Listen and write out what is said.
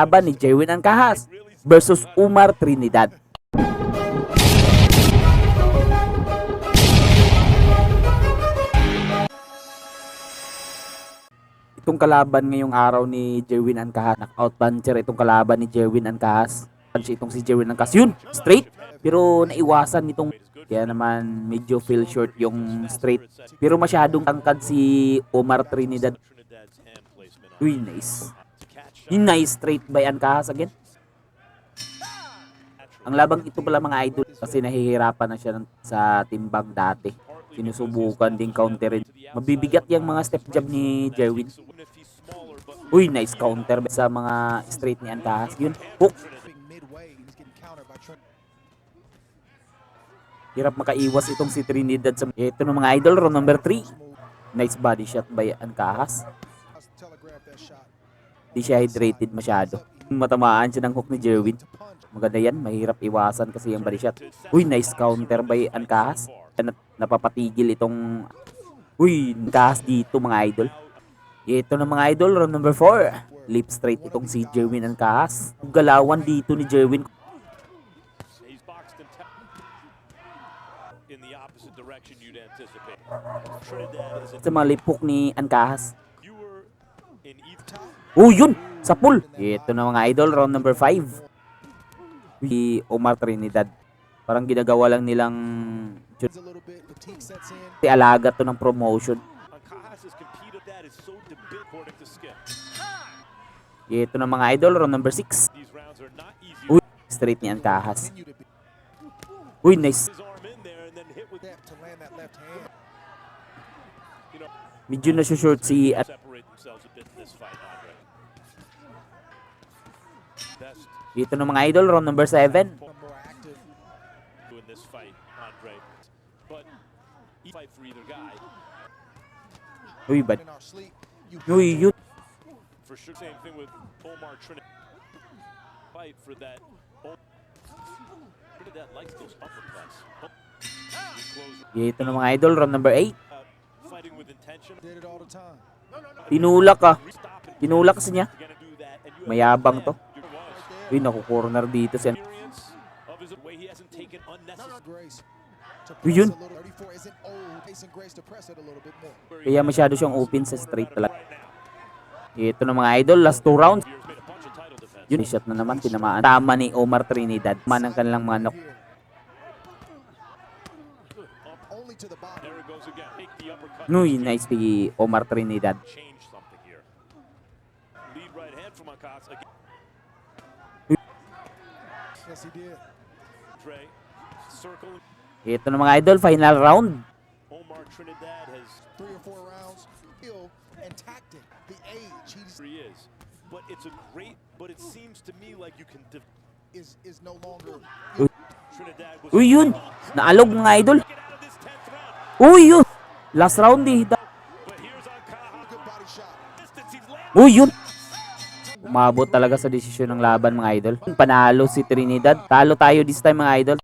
laban ni Jerwin Ancahas versus Umar Trinidad. Itong kalaban ngayong araw ni Jerwin Ancahas, knockout puncher itong kalaban ni Jerwin Ancahas. Punch itong si Jerwin Ancahas, yun, straight, pero naiwasan nitong, kaya naman medyo feel short yung straight, pero masyadong tangkad si Umar Trinidad. Uy, nice. Yung nice straight by Ancahas again. Ang labang ito pala mga idol kasi nahihirapan na siya sa timbang dati. Sinusubukan din counterin. Mabibigat yung mga step jab ni Jerwin. Uy, nice counter sa mga straight ni Ancahas. Yun, hook. Hirap makaiwas itong si Trinidad. Ito ng mga idol, round number 3. Nice body shot by Ancahas. Di siya hydrated masyado. Matamaan siya ng hook ni Jerwin. Maganda yan, mahirap iwasan kasi yung body shot. Uy, nice counter by Ancahas. Napapatigil itong Ancahas dito mga idol. Ito na mga idol, round number 4. Lip straight itong si Jerwin Ancahas. Galawan dito ni Jerwin. Sa mga lip hook ni Ancahas. Yun! Sa pool! Ito na mga idol, round number 5. Si Umar Trinidad. Parang ginagawa lang nilang alaga to ng promotion. Ito na mga idol, round number 6. Uy, straight ni Ancahas. Uy, nice. Medyo na-short si Ito na mga idol, round number 7. Uy, bad. Uy, yun. Ito na mga idol, round number 8. Tinulak ka. Tinulak kasi niya. Mayabang to. Uy, naku-corner dito siya. Uy, yun. Kaya masyado siyang open sa straight talaga. Ito na mga idol, last 2 rounds. Yun, shot na naman, tinamaan. Tama ni Umar Trinidad. Tama ng kanilang mga knock. Uy, nice si Umar Trinidad. Ito na mga idol, final round. Umar Trinidad has 3 or 4 rounds, skill and tactic. The age he is. But it's a great, but it seems to me like you can is no longer Uy, yun. Naalog mga idol. Uy, yun. Last round eh. Uy, yun. Umabot talaga sa desisyon ng laban mga idol. Panalo si Trinidad. Talo tayo this time mga idol.